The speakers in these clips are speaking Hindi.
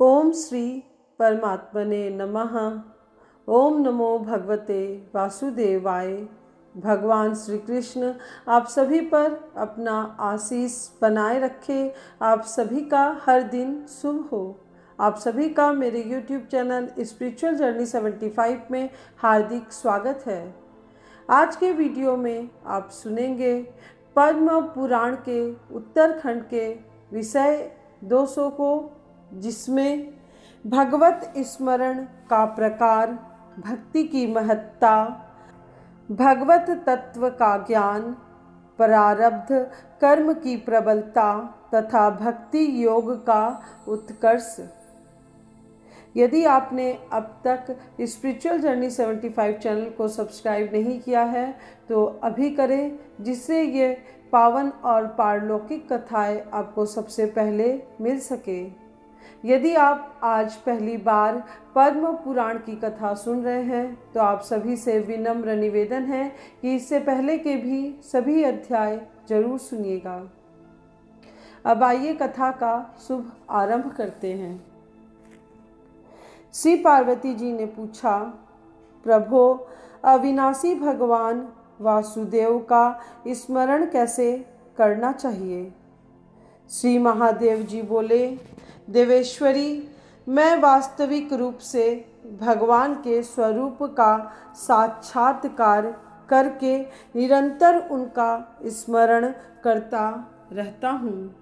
ओम श्री परमात्मने नमः। ओम नमो भगवते वासुदेवाय। भगवान श्री कृष्ण आप सभी पर अपना आशीष बनाए रखे। आप सभी का हर दिन शुभ हो। आप सभी का मेरे YouTube चैनल स्पिरिचुअल जर्नी 75 में हार्दिक स्वागत है। आज के वीडियो में आप सुनेंगे पद्म पुराण के उत्तरखंड के विषय 200 को, जिसमें भगवत स्मरण का प्रकार, भक्ति की महत्ता, भगवत तत्व का ज्ञान, प्रारब्ध कर्म की प्रबलता तथा भक्ति योग का उत्कर्ष। यदि आपने अब तक स्पिरिचुअल जर्नी 75 चैनल को सब्सक्राइब नहीं किया है तो अभी करें, जिससे ये पावन और पारलौकिक कथाएं आपको सबसे पहले मिल सके। यदि आप आज पहली बार पद्म पुराण की कथा सुन रहे हैं तो आप सभी से विनम्र निवेदन है कि इससे पहले के भी सभी अध्याय जरूर सुनिएगा। अब आइए कथा का शुभ आरंभ करते हैं। श्री पार्वती जी ने पूछा, प्रभो, अविनाशी भगवान वासुदेव का स्मरण कैसे करना चाहिए? श्री महादेव जी बोले, देवेश्वरी, मैं वास्तविक रूप से भगवान के स्वरूप का साक्षात्कार करके निरंतर उनका स्मरण करता रहता हूँ।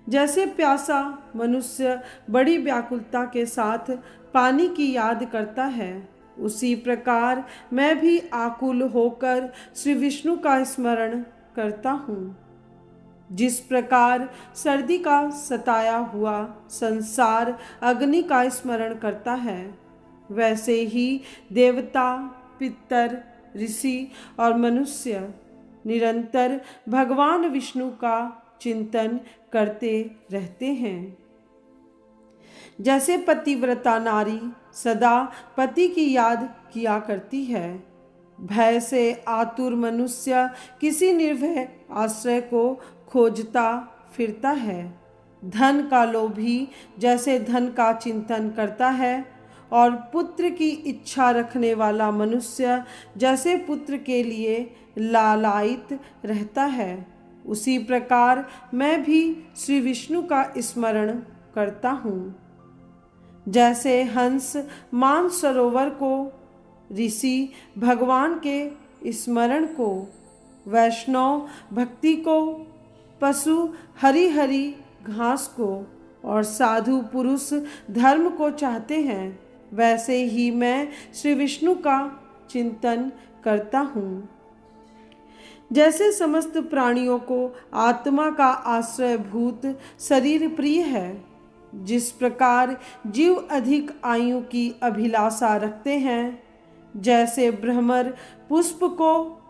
जैसे प्यासा मनुष्य बड़ी व्याकुलता के साथ पानी की याद करता है, उसी प्रकार मैं भी आकुल होकर श्री विष्णु का स्मरण करता हूँ। जिस प्रकार सर्दी का सताया हुआ संसार अग्नि का स्मरण करता है, वैसे ही देवता, पितर, ऋषि और मनुष्य निरंतर भगवान विष्णु का चिंतन करते रहते हैं। जैसे पतिव्रता नारी सदा पति की याद किया करती है, भय से आतुर मनुष्य किसी निर्भय आश्रय को खोजता फिरता है। धन का लोभी जैसे धन का चिंतन करता है और पुत्र की इच्छा रखने वाला मनुष्य जैसे पुत्र के लिए लालायित रहता है, उसी प्रकार मैं भी श्री विष्णु का स्मरण करता हूँ। जैसे हंस मानसरोवर को, ऋषि भगवान के स्मरण को, वैष्णव भक्ति को, पशु हरी हरी घास को और साधु पुरुष धर्म को चाहते हैं, वैसे ही मैं श्री विष्णु का चिंतन करता हूँ। जैसे समस्त प्राणियों को आत्मा का आश्रयभूत शरीर प्रिय है, जिस प्रकार जीव अधिक आयु की अभिलाषा रखते हैं, जैसे भ्रमर पुष्प को,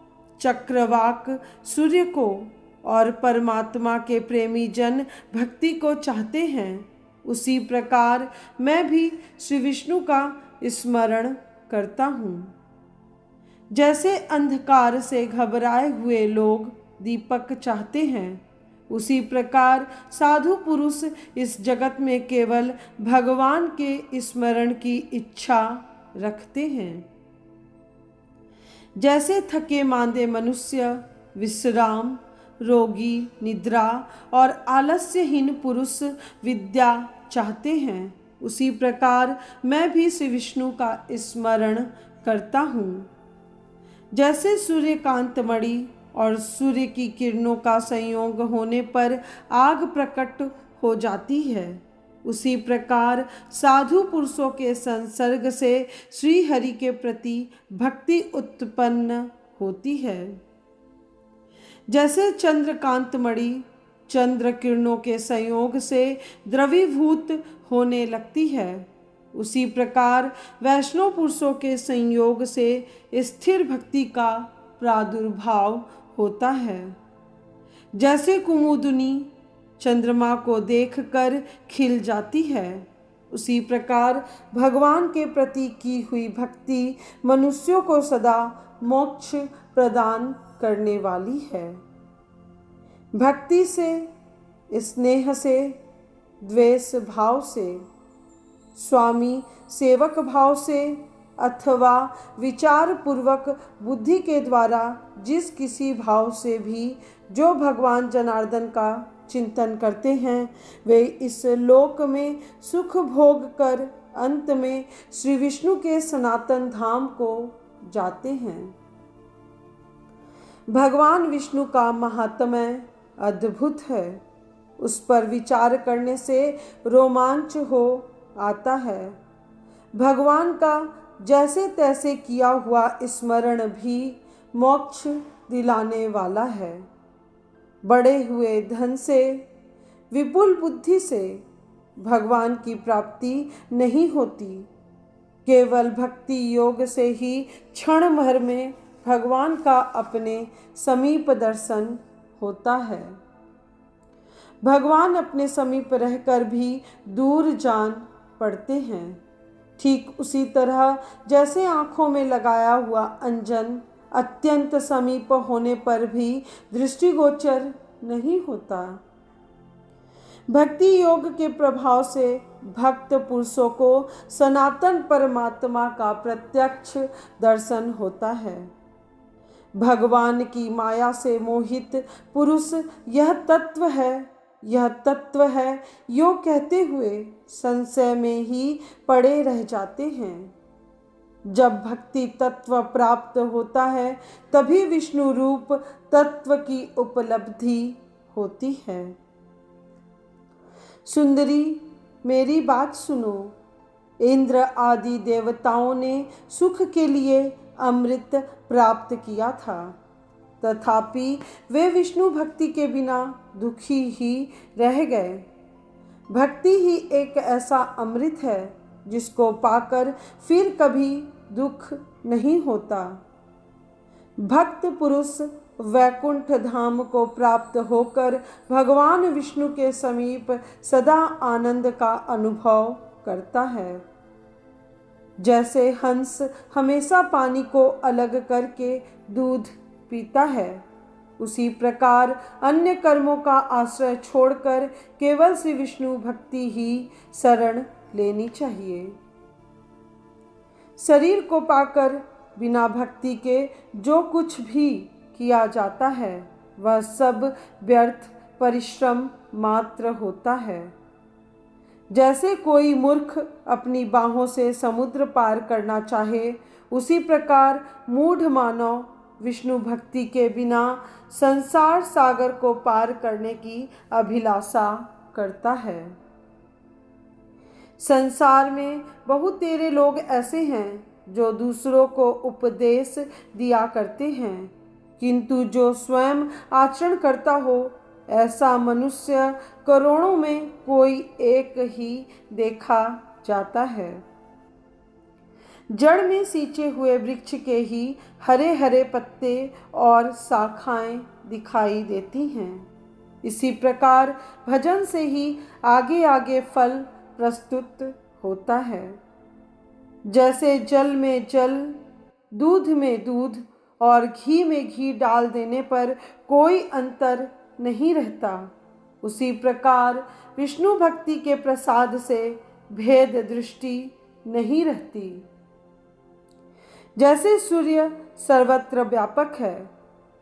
चक्रवाक सूर्य को और परमात्मा के प्रेमी जन भक्ति को चाहते हैं, उसी प्रकार मैं भी श्री विष्णु का स्मरण करता हूँ। जैसे अंधकार से घबराए हुए लोग दीपक चाहते हैं, उसी प्रकार साधु पुरुष इस जगत में केवल भगवान के स्मरण की इच्छा रखते हैं। जैसे थके मांदे मनुष्य विश्राम, रोगी निद्रा और आलस्यहीन पुरुष विद्या चाहते हैं, उसी प्रकार मैं भी श्री विष्णु का स्मरण करता हूँ। जैसे सूर्यकांत मणि और सूर्य की किरणों का संयोग होने पर आग प्रकट हो जाती है, उसी प्रकार साधु पुरुषों के संसर्ग से श्री हरि के प्रति भक्ति उत्पन्न होती है। जैसे चंद्रकांत मणि चंद्र किरणों के संयोग से द्रवीभूत होने लगती है, उसी प्रकार वैष्णव पुरुषों के संयोग से स्थिर भक्ति का प्रादुर्भाव होता है। जैसे कुमुदनी चंद्रमा को देखकर खिल जाती है, उसी प्रकार भगवान के प्रति की हुई भक्ति मनुष्यों को सदा मोक्ष प्रदान करने वाली है। भक्ति से, स्नेह से द्वेष भाव से, स्वामी सेवक भाव से अथवा विचार पूर्वक बुद्धि के द्वारा जिस किसी भाव से भी जो भगवान जनार्दन का चिंतन करते हैं, वे इस लोक में सुख भोग कर अंत में श्री विष्णु के सनातन धाम को जाते हैं। भगवान विष्णु का महात्म्य अद्भुत है। उस पर विचार करने से रोमांच हो आता है। भगवान का जैसे तैसे किया हुआ स्मरण भी मोक्ष दिलाने वाला है। बढ़े हुए धन से, विपुल बुद्धि से भगवान की प्राप्ति नहीं होती। केवल भक्ति योग से ही क्षण भर में भगवान का अपने समीप दर्शन होता है। भगवान अपने समीप रहकर भी दूर जान पड़ते हैं। ठीक उसी तरह जैसे आँखों में लगाया हुआ अंजन अत्यंत समीप होने पर भी दृष्टिगोचर नहीं होता। भक्ति योग के प्रभाव से भक्त पुरुषों को सनातन परमात्मा का प्रत्यक्ष दर्शन होता है। भगवान की माया से मोहित पुरुष यह तत्व है यो कहते हुए संशय में ही पड़े रह जाते हैं। जब भक्ति तत्व प्राप्त होता है तभी विष्णु रूप तत्व की उपलब्धि होती है। सुंदरी, मेरी बात सुनो। इंद्र आदि देवताओं ने सुख के लिए अमृत प्राप्त किया था, तथापि वे विष्णु भक्ति के बिना दुखी ही रह गए। भक्ति ही एक ऐसा अमृत है जिसको पाकर फिर कभी दुख नहीं होता। भक्त पुरुष वैकुंठ धाम को प्राप्त होकर भगवान विष्णु के समीप सदा आनंद का अनुभव करता है। जैसे हंस हमेशा पानी को अलग करके दूध पीता है, उसी प्रकार अन्य कर्मों का आश्रय छोड़कर केवल श्री विष्णु भक्ति ही शरण लेनी चाहिए। शरीर को पाकर बिना भक्ति के जो कुछ भी किया जाता है वह सब व्यर्थ परिश्रम मात्र होता है। जैसे कोई मूर्ख अपनी बाहों से समुद्र पार करना चाहे, उसी प्रकार मूढ़ मानव विष्णु भक्ति के बिना संसार सागर को पार करने की अभिलाषा करता है। संसार में बहुत तेरे लोग ऐसे हैं जो दूसरों को उपदेश दिया करते हैं, किंतु जो स्वयं आचरण करता हो ऐसा मनुष्य करोड़ों में कोई एक ही देखा जाता है। जड़ में सींचे हुए वृक्ष के ही हरे हरे पत्ते और शाखाएं दिखाई देती हैं। इसी प्रकार भजन से ही आगे आगे फल प्रस्तुत होता है। जैसे जल में जल, दूध में दूध और घी में घी डाल देने पर कोई अंतर नहीं रहता, उसी प्रकार विष्णु भक्ति के प्रसाद से भेद दृष्टि नहीं रहती। जैसे सूर्य सर्वत्र व्यापक है,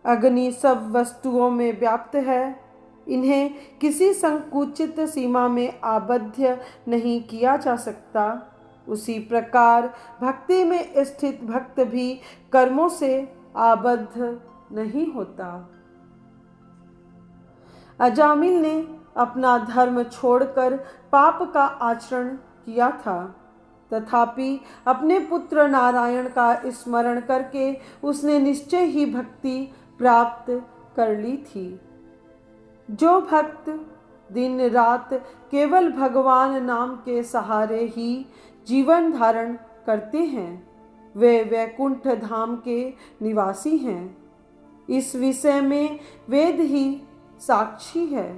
अग्नि सब वस्तुओं में व्याप्त है, इन्हें किसी संकुचित सीमा में आबद्ध नहीं किया जा सकता, उसी प्रकार भक्ति में स्थित भक्त भी कर्मों से आबद्ध नहीं होता। अजामिल ने अपना धर्म छोड़कर पाप का आचरण किया था, तथापि अपने पुत्र नारायण का स्मरण करके उसने निश्चय ही भक्ति प्राप्त कर ली थी। जो भक्त दिन रात केवल भगवान नाम के सहारे ही जीवन धारण करते हैं, वे वैकुंठ धाम के निवासी हैं। इस विषय में वेद ही साक्षी है।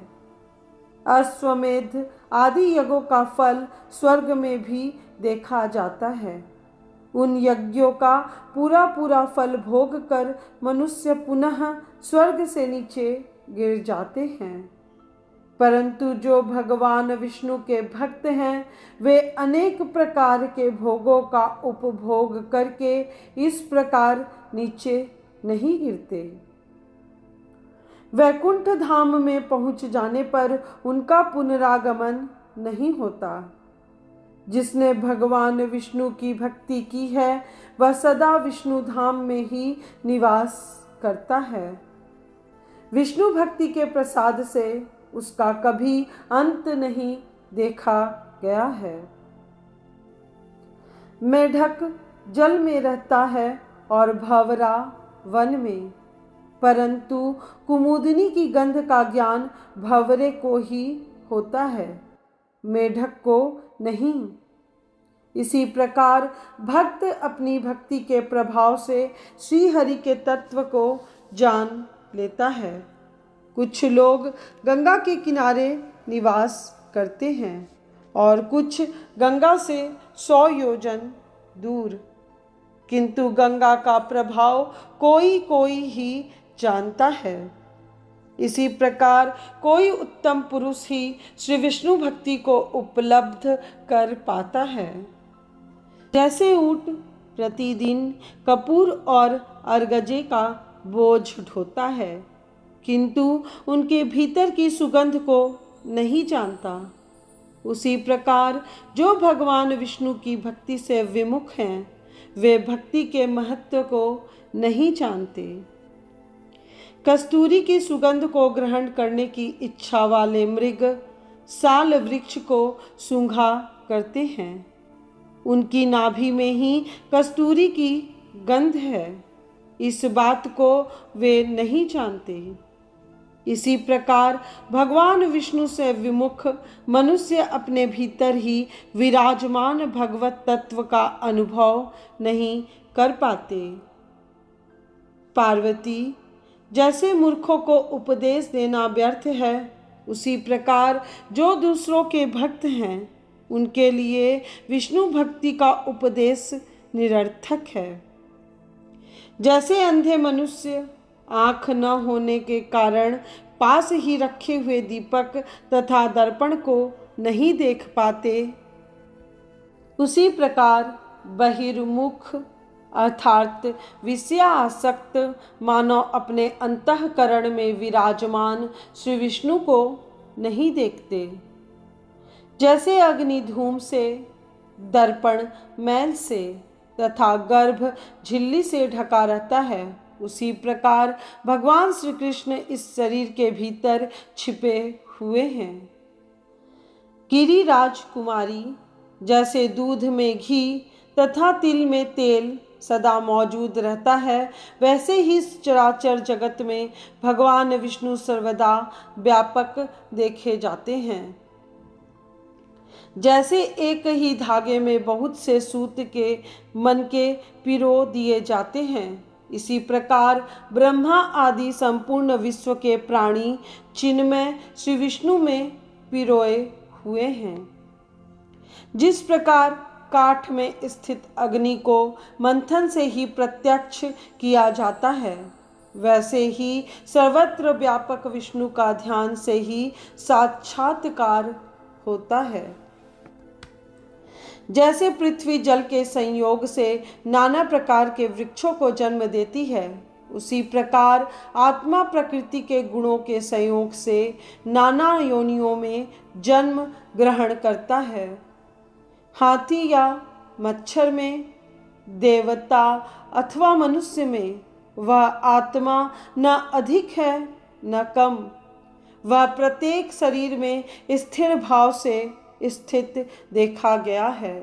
अश्वमेध आदि यज्ञों का फल स्वर्ग में भी देखा जाता है। उन यज्ञों का पूरा पूरा फल भोग कर मनुष्य पुनः स्वर्ग से नीचे गिर जाते हैं। परंतु जो भगवान विष्णु के भक्त हैं वे अनेक प्रकार के भोगों का उपभोग करके इस प्रकार नीचे नहीं गिरते। वैकुंठ धाम में पहुंच जाने पर उनका पुनरागमन नहीं होता। जिसने भगवान विष्णु की भक्ति की है वह सदा विष्णु धाम में ही निवास करता है। विष्णु भक्ति के प्रसाद से उसका कभी अंत नहीं देखा गया है। मेढक जल में रहता है और भंवरा वन में, परंतु कुमुदिनी की गंध का ज्ञान भंवरे को ही होता है, मेढक को नहीं। इसी प्रकार भक्त अपनी भक्ति के प्रभाव से श्री हरि के तत्व को जान लेता है। कुछ लोग गंगा के किनारे निवास करते हैं और कुछ गंगा से 100 योजन दूर, किंतु गंगा का प्रभाव कोई कोई ही जानता है। इसी प्रकार कोई उत्तम पुरुष ही श्री विष्णु भक्ति को उपलब्ध कर पाता है। जैसे ऊंट प्रतिदिन कपूर और अरगजे का बोझ ढोता है, किंतु उनके भीतर की सुगंध को नहीं जानता, उसी प्रकार जो भगवान विष्णु की भक्ति से विमुख हैं वे भक्ति के महत्व को नहीं जानते। कस्तूरी की सुगंध को ग्रहण करने की इच्छा वाले मृग साल वृक्ष को सूंघा करते हैं, उनकी नाभि में ही कस्तूरी की गंध है, इस बात को वे नहीं जानते। इसी प्रकार भगवान विष्णु से विमुख मनुष्य अपने भीतर ही विराजमान भगवत तत्व का अनुभव नहीं कर पाते। पार्वती, जैसे मूर्खों को उपदेश देना व्यर्थ है, उसी प्रकार जो दूसरों के भक्त हैं उनके लिए विष्णु भक्ति का उपदेश निरर्थक है। जैसे अंधे मनुष्य आँख न होने के कारण पास ही रखे हुए दीपक तथा दर्पण को नहीं देख पाते, उसी प्रकार बहिर्मुख अर्थात विषयासक्त मानव अपने अंतःकरण में विराजमान श्री विष्णु को नहीं देखते। जैसे अग्नि धूम से, दर्पण मैल से तथा गर्भ झिल्ली से ढका रहता है, उसी प्रकार भगवान श्री कृष्ण इस शरीर के भीतर छिपे हुए हैं। गिरिराज कुमारी, जैसे दूध में घी तथा तिल में तेल सदा मौजूद रहता है, वैसे ही चराचर जगत में भगवान विष्णु सर्वदा व्यापक देखे जाते हैं। जैसे एक ही धागे में बहुत से सूत के मन के पिरो दिए जाते हैं, इसी प्रकार ब्रह्मा आदि संपूर्ण विश्व के प्राणी चिन्मय श्री विष्णु में पिरोए हुए हैं। जिस प्रकार काठ में स्थित अग्नि को मंथन से ही प्रत्यक्ष किया जाता है, वैसे ही सर्वत्र व्यापक विष्णु का ध्यान से ही साक्षात्कार होता है। जैसे पृथ्वी जल के संयोग से नाना प्रकार के वृक्षों को जन्म देती है, उसी प्रकार आत्मा प्रकृति के गुणों के संयोग से नाना योनियों में जन्म ग्रहण करता है। हाथी या मच्छर में, देवता अथवा मनुष्य में वह आत्मा न अधिक है न कम, वह प्रत्येक शरीर में स्थिर भाव से स्थित देखा गया है।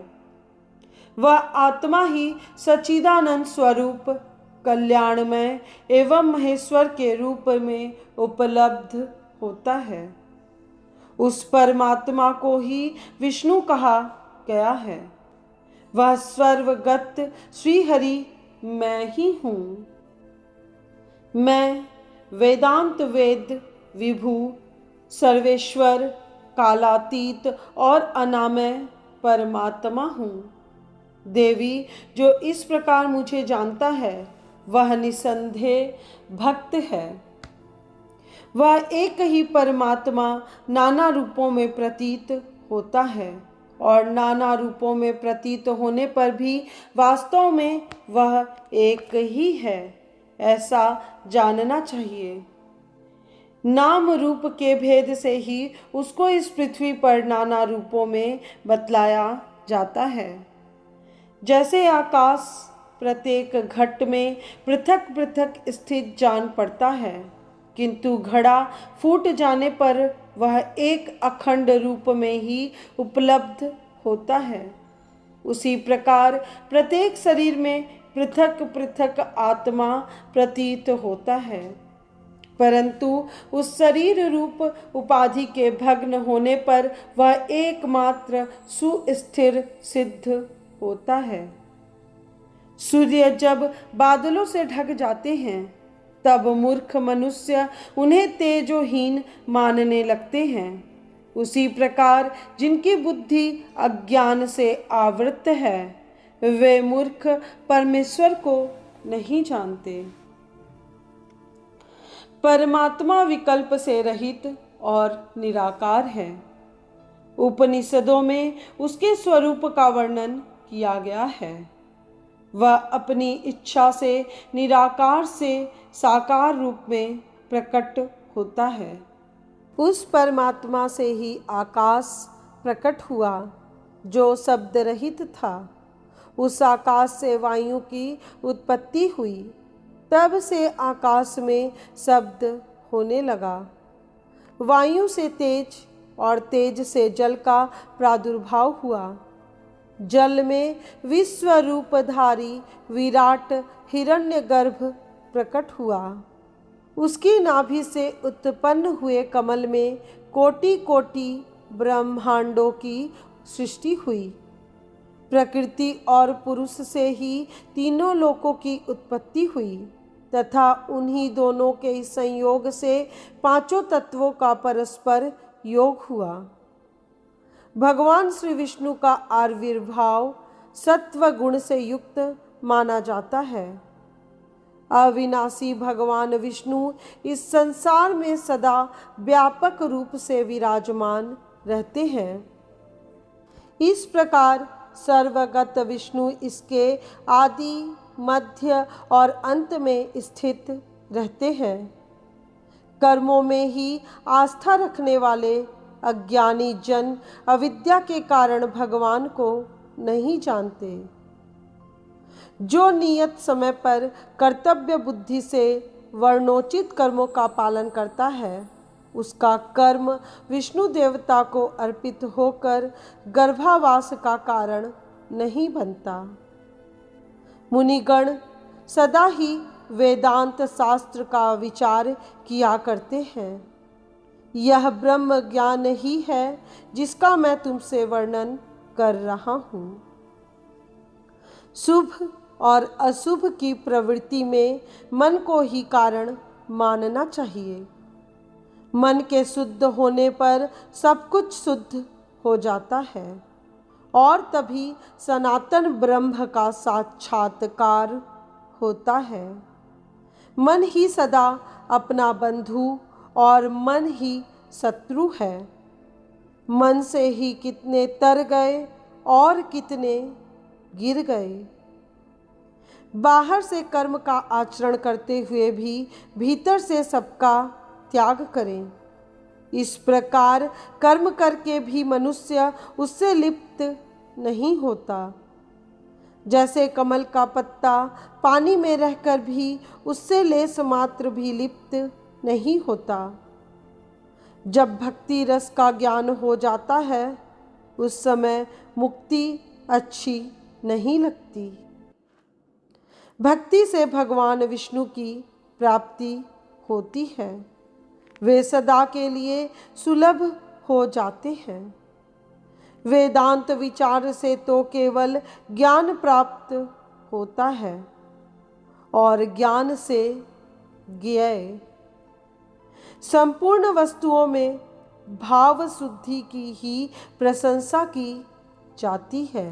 वह आत्मा ही सच्चिदानंद स्वरूप कल्याणमय एवं महेश्वर के रूप में उपलब्ध होता है। उस परमात्मा को ही विष्णु कहा गया है। वह सर्वगत श्री हरि मैं ही हूँ। मैं वेदांत वेद विभु सर्वेश्वर कालातीत और अनामय परमात्मा हूँ। देवी, जो इस प्रकार मुझे जानता है वह निसंदेह भक्त है। वह एक ही परमात्मा नाना रूपों में प्रतीत होता है और नाना रूपों में प्रतीत होने पर भी वास्तव में वह एक ही है, ऐसा जानना चाहिए। नाम रूप के भेद से ही उसको इस पृथ्वी पर नाना रूपों में बतलाया जाता है। जैसे आकाश प्रत्येक घट में पृथक पृथक स्थित जान पड़ता है, किंतु घड़ा फूट जाने पर वह एक अखंड रूप में ही उपलब्ध होता है, उसी प्रकार प्रत्येक शरीर में पृथक पृथक आत्मा प्रतीत होता है, परंतु उस शरीर रूप उपाधि के भग्न होने पर वह एकमात्र सुस्थिर सिद्ध होता है। सूर्य जब बादलों से ढक जाते हैं तब मूर्ख मनुष्य उन्हें तेजोहीन मानने लगते हैं। उसी प्रकार जिनकी बुद्धि अज्ञान से आवृत है वे मूर्ख परमेश्वर को नहीं जानते। परमात्मा विकल्प से रहित और निराकार है। उपनिषदों में उसके स्वरूप का वर्णन किया गया है। वह अपनी इच्छा से निराकार से साकार रूप में प्रकट होता है। उस परमात्मा से ही आकाश प्रकट हुआ जो शब्द रहित था। उस आकाश से वायु की उत्पत्ति हुई, तब से आकाश में शब्द होने लगा। वायु से तेज और तेज से जल का प्रादुर्भाव हुआ। जल में विश्व रूपधारी विराट हिरण्यगर्भ प्रकट हुआ। उसकी नाभि से उत्पन्न हुए कमल में कोटि कोटि ब्रह्मांडों की सृष्टि हुई। प्रकृति और पुरुष से ही तीनों लोकों की उत्पत्ति हुई तथा उन्हीं दोनों के संयोग से पांचों तत्वों का परस्पर योग हुआ। भगवान श्री विष्णु का आविर्भाव सत्व गुण से युक्त माना जाता है। अविनाशी भगवान विष्णु इस संसार में सदा व्यापक रूप से विराजमान रहते हैं। इस प्रकार सर्वगत विष्णु इसके आदि मध्य और अंत में स्थित रहते हैं। कर्मों में ही आस्था रखने वाले अज्ञानी जन अविद्या के कारण भगवान को नहीं जानते। जो नियत समय पर कर्तव्य बुद्धि से वर्णोचित कर्मों का पालन करता है उसका कर्म विष्णु देवता को अर्पित होकर गर्भावास का कारण नहीं बनता। मुनिगण सदा ही वेदांत शास्त्र का विचार किया करते हैं। यह ब्रह्म ज्ञान ही है जिसका मैं तुमसे वर्णन कर रहा हूँ। शुभ और अशुभ की प्रवृत्ति में मन को ही कारण मानना चाहिए। मन के शुद्ध होने पर सब कुछ शुद्ध हो जाता है और तभी सनातन ब्रह्म का साक्षात्कार होता है। मन ही सदा अपना बंधु और मन ही शत्रु है। मन से ही कितने तर गए और कितने गिर गए। बाहर से कर्म का आचरण करते हुए भी भीतर से सबका त्याग करें। इस प्रकार कर्म करके भी मनुष्य उससे लिप्त नहीं होता। जैसे कमल का पत्ता पानी में रहकर भी उससे लेस मात्र भी लिप्त नहीं होता। जब भक्ति रस का ज्ञान हो जाता है उस समय मुक्ति अच्छी नहीं लगती। भक्ति से भगवान विष्णु की प्राप्ति होती है। वे सदा के लिए सुलभ हो जाते हैं। वेदांत विचार से तो केवल ज्ञान प्राप्त होता है और ज्ञान से ज्ञेय। संपूर्ण वस्तुओं में भाव शुद्धि की ही प्रशंसा की जाती है।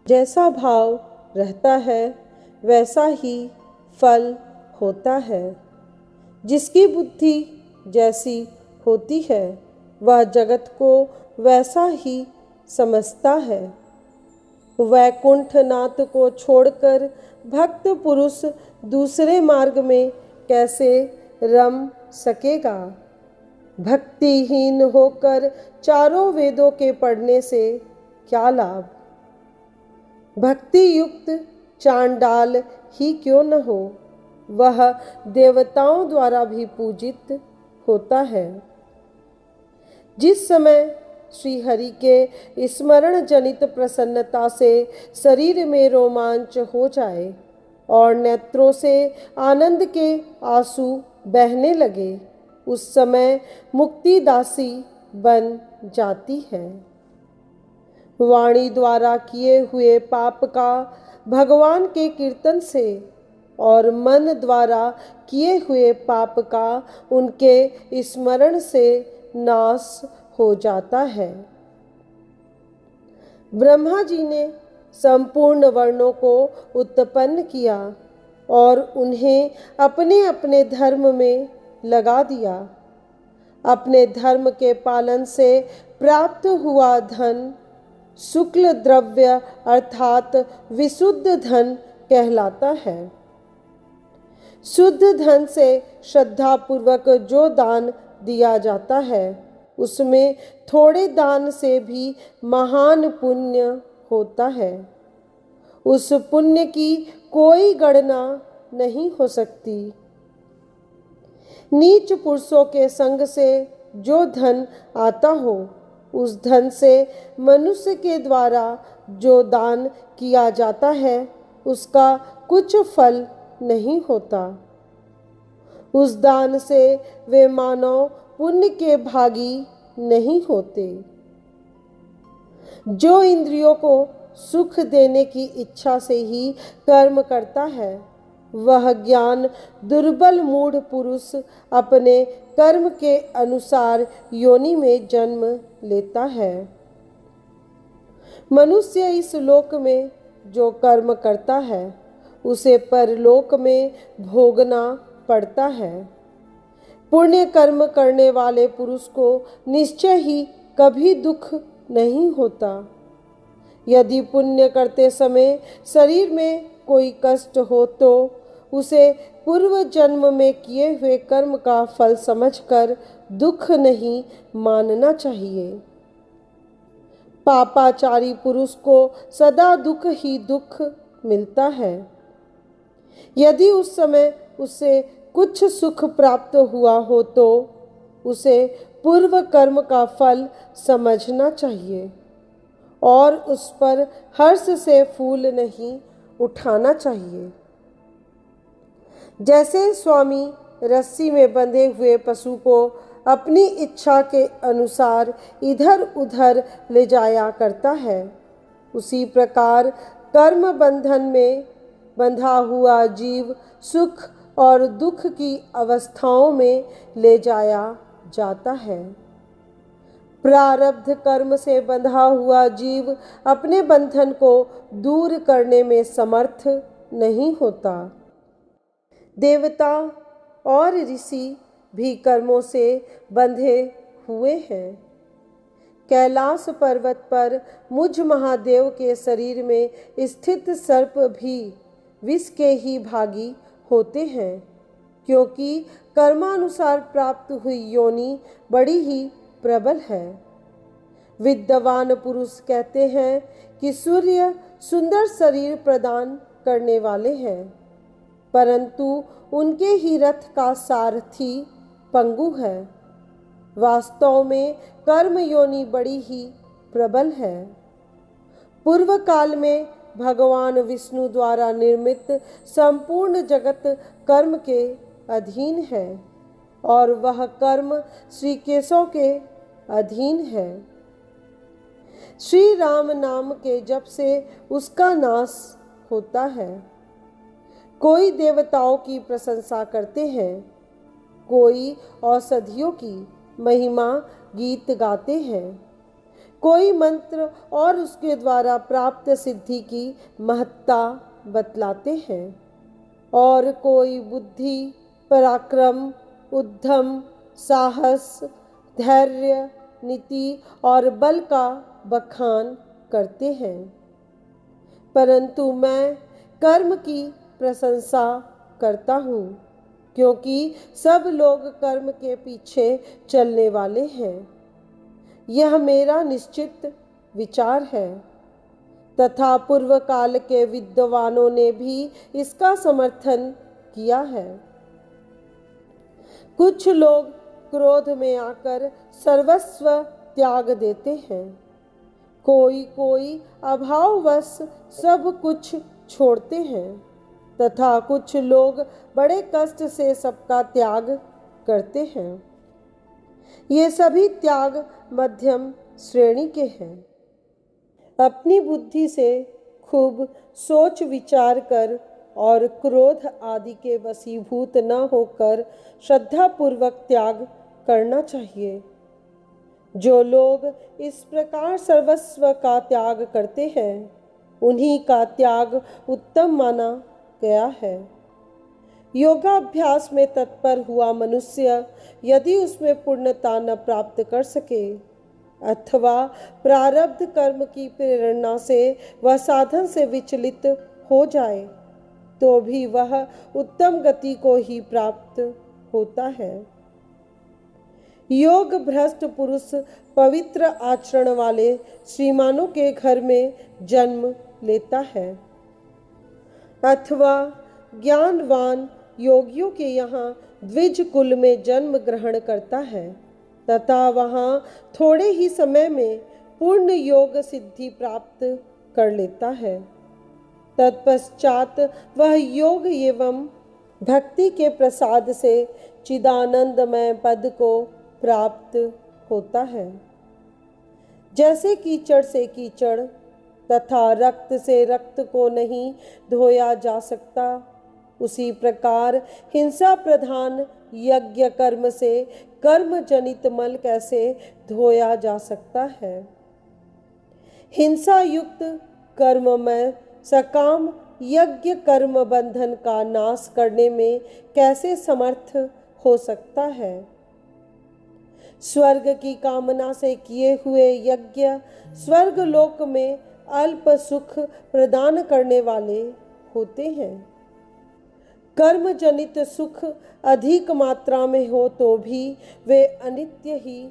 जैसा भाव रहता है वैसा ही फल होता है। जिसकी बुद्धि जैसी होती है वह जगत को वैसा ही समझता है। वैकुंठनाथ को छोड़कर भक्त पुरुष दूसरे मार्ग में कैसे रम सकेगा? भक्तिहीन होकर चारों वेदों के पढ़ने से क्या लाभ? भक्ति युक्त चांडाल ही क्यों न हो, वह देवताओं द्वारा भी पूजित होता है। जिस समय श्री हरि के स्मरण जनित प्रसन्नता से शरीर में रोमांच हो जाए और नेत्रों से आनंद के आंसू बहने लगे, उस समय मुक्ति दासी बन जाती है। वाणी द्वारा किए हुए पाप का भगवान के कीर्तन से और मन द्वारा किए हुए पाप का उनके स्मरण से नाश हो जाता है। ब्रह्मा जी ने संपूर्ण वर्णों को उत्पन्न किया और उन्हें अपने अपने धर्म में लगा दिया। अपने धर्म के पालन से प्राप्त हुआ धन शुक्ल द्रव्य अर्थात विशुद्ध धन कहलाता है। शुद्ध धन से श्रद्धा पूर्वक जो दान दिया जाता है उसमें थोड़े दान से भी महान पुण्य होता है। उस पुण्य की कोई गणना नहीं हो सकती। नीच पुरुषों के संग से जो धन आता हो, उस धन से मनुष्य के द्वारा जो दान किया जाता है उसका कुछ फल नहीं होता। उस दान से वे मानव पुण्य के भागी नहीं होते। जो इंद्रियों को सुख देने की इच्छा से ही कर्म करता है, वह ज्ञान दुर्बल मूढ़ पुरुष अपने कर्म के अनुसार योनि में जन्म लेता है। मनुष्य इस लोक में जो कर्म करता है उसे परलोक में भोगना पड़ता है। पुण्य कर्म करने वाले पुरुष को निश्चय ही कभी दुख नहीं होता। यदि पुण्य करते समय शरीर में कोई कष्ट हो तो उसे पूर्व जन्म में किए हुए कर्म का फल समझकर दुख नहीं मानना चाहिए। पापाचारी पुरुष को सदा दुख ही दुख मिलता है। यदि उस समय उसे कुछ सुख प्राप्त हुआ हो तो उसे पूर्व कर्म का फल समझना चाहिए और उस पर हर्ष से फूल नहीं उठाना चाहिए। जैसे स्वामी रस्सी में बंधे हुए पशु को अपनी इच्छा के अनुसार इधर उधर ले जाया करता है, उसी प्रकार कर्म बंधन में बंधा हुआ जीव सुख और दुख की अवस्थाओं में ले जाया जाता है। प्रारब्ध कर्म से बंधा हुआ जीव अपने बंधन को दूर करने में समर्थ नहीं होता। देवता और ऋषि भी कर्मों से बंधे हुए हैं। कैलाश पर्वत पर मुझ महादेव के शरीर में स्थित सर्प भी विष के ही भागी होते हैं, क्योंकि कर्मानुसार प्राप्त हुई योनि बड़ी ही प्रबल है। विद्वान पुरुष कहते हैं कि सूर्य सुंदर शरीर प्रदान करने वाले हैं, परंतु उनके ही रथ का सारथी पंगु है। वास्तव में कर्म योनि बड़ी ही प्रबल है। पूर्व काल में भगवान विष्णु द्वारा निर्मित संपूर्ण जगत कर्म के अधीन है और वह कर्म श्री केशव के अधीन है। श्री राम नाम के जप से उसका नाश होता है। कोई देवताओं की प्रशंसा करते हैं, कोई औषधियों की महिमा गीत गाते हैं, कोई मंत्र और उसके द्वारा प्राप्त सिद्धि की महत्ता बतलाते हैं और कोई बुद्धि पराक्रम उद्यम, साहस, धैर्य, नीति और बल का बखान करते हैं। परंतु मैं कर्म की प्रशंसा करता हूँ, क्योंकि सब लोग कर्म के पीछे चलने वाले हैं। यह मेरा निश्चित विचार है तथा पूर्व काल के विद्वानों ने भी इसका समर्थन किया है। कुछ लोग क्रोध में आकर सर्वस्व त्याग देते हैं, कोई अभाववश सब कुछ छोड़ते हैं तथा कुछ लोग बड़े कष्ट से सबका त्याग करते हैं। ये सभी त्याग मध्यम श्रेणी के हैं। अपनी बुद्धि से खूब सोच विचार कर और क्रोध आदि के वशीभूत न होकर श्रद्धापूर्वक त्याग करना चाहिए। जो लोग इस प्रकार सर्वस्व का त्याग करते हैं, उन्हीं का त्याग उत्तम माना गया है। योगाभ्यास में तत्पर हुआ मनुष्य यदि उसमें पूर्णता न प्राप्त कर सके अथवा प्रारब्ध कर्म की प्रेरणा से वह साधन से विचलित हो जाए, तो भी वह उत्तम गति को ही प्राप्त होता है। योग भ्रष्ट पुरुष पवित्र आचरण वाले श्रीमानों के घर में जन्म लेता है अथवा ज्ञानवान योगियों के यहाँ द्विज कुल में जन्म ग्रहण करता है तथा वहाँ थोड़े ही समय में पूर्ण योग सिद्धि प्राप्त कर लेता है। तत्पश्चात वह योग एवं भक्ति के प्रसाद से चिदानंदमय पद को प्राप्त होता है। जैसे कीचड़ से कीचड़ तथा रक्त से रक्त को नहीं धोया जा सकता, उसी प्रकार हिंसा प्रधान यज्ञ कर्म से कर्म जनित मल कैसे धोया जा सकता है। हिंसा युक्त कर्म में सकाम यज्ञ कर्म बंधन का नाश करने में कैसे समर्थ हो सकता है। स्वर्ग की कामना से किए हुए यज्ञ स्वर्ग लोक में अल्प सुख प्रदान करने वाले होते हैं। कर्म जनित सुख अधिक मात्रा में हो तो भी वे अनित्य ही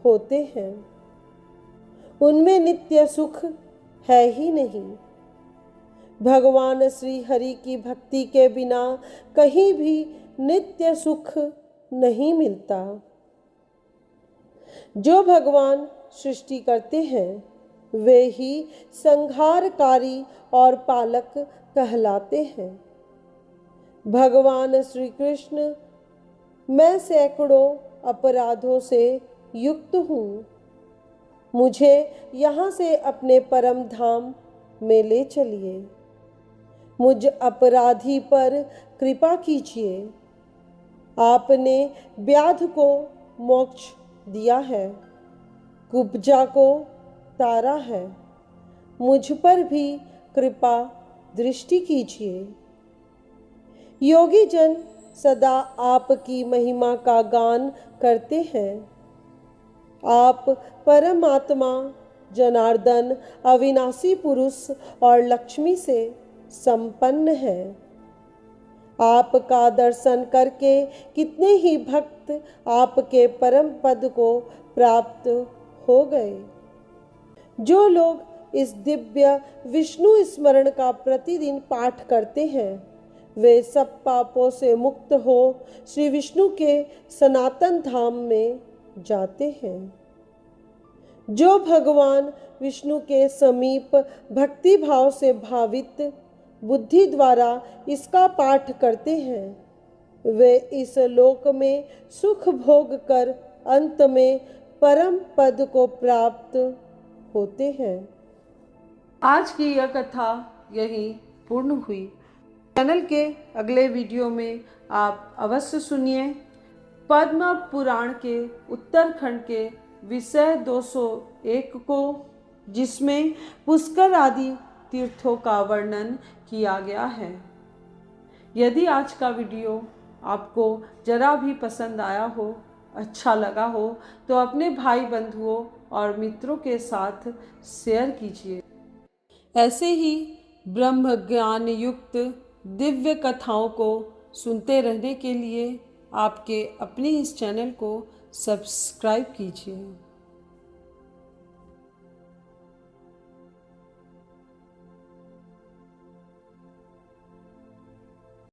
होते हैं। उनमें नित्य सुख है ही नहीं। भगवान श्री हरि की भक्ति के बिना कहीं भी नित्य सुख नहीं मिलता। जो भगवान सृष्टि करते हैं, वे ही संहारकारी और पालक कहलाते हैं। भगवान श्री कृष्ण, मैं सैकड़ों अपराधों से युक्त हूँ, मुझे यहाँ से अपने परम धाम में ले चलिए। मुझ अपराधी पर कृपा कीजिए। आपने व्याध को मोक्ष दिया है, कुब्जा को तारा है, मुझ पर भी कृपा दृष्टि कीजिए। योगी जन सदा आपकी महिमा का गान करते हैं। आप परमात्मा जनार्दन अविनाशी पुरुष और लक्ष्मी से संपन्न हैं। आपका दर्शन करके कितने ही भक्त आपके परम पद को प्राप्त हो गए। जो लोग इस दिव्य विष्णु स्मरण का प्रतिदिन पाठ करते हैं, वे सब पापों से मुक्त हो श्री विष्णु के सनातन धाम में जाते हैं। जो भगवान विष्णु के समीप भक्ति भाव से भावित बुद्धि द्वारा इसका पाठ करते हैं, वे इस लोक में सुख भोग कर अंत में परम पद को प्राप्त होते हैं। आज की यह कथा यही पूर्ण हुई। चैनल के अगले वीडियो में आप अवश्य सुनिए पद्म पुराण के उत्तरखंड के विषय 201 को, जिसमें पुष्कर आदि तीर्थों का वर्णन किया गया है। यदि आज का वीडियो आपको जरा भी पसंद आया हो, अच्छा लगा हो तो अपने भाई बंधुओं और मित्रों के साथ शेयर कीजिए। ऐसे ही ब्रह्म ज्ञान युक्त दिव्य कथाओं को सुनते रहने के लिए आपके अपने इस चैनल को सब्सक्राइब कीजिए।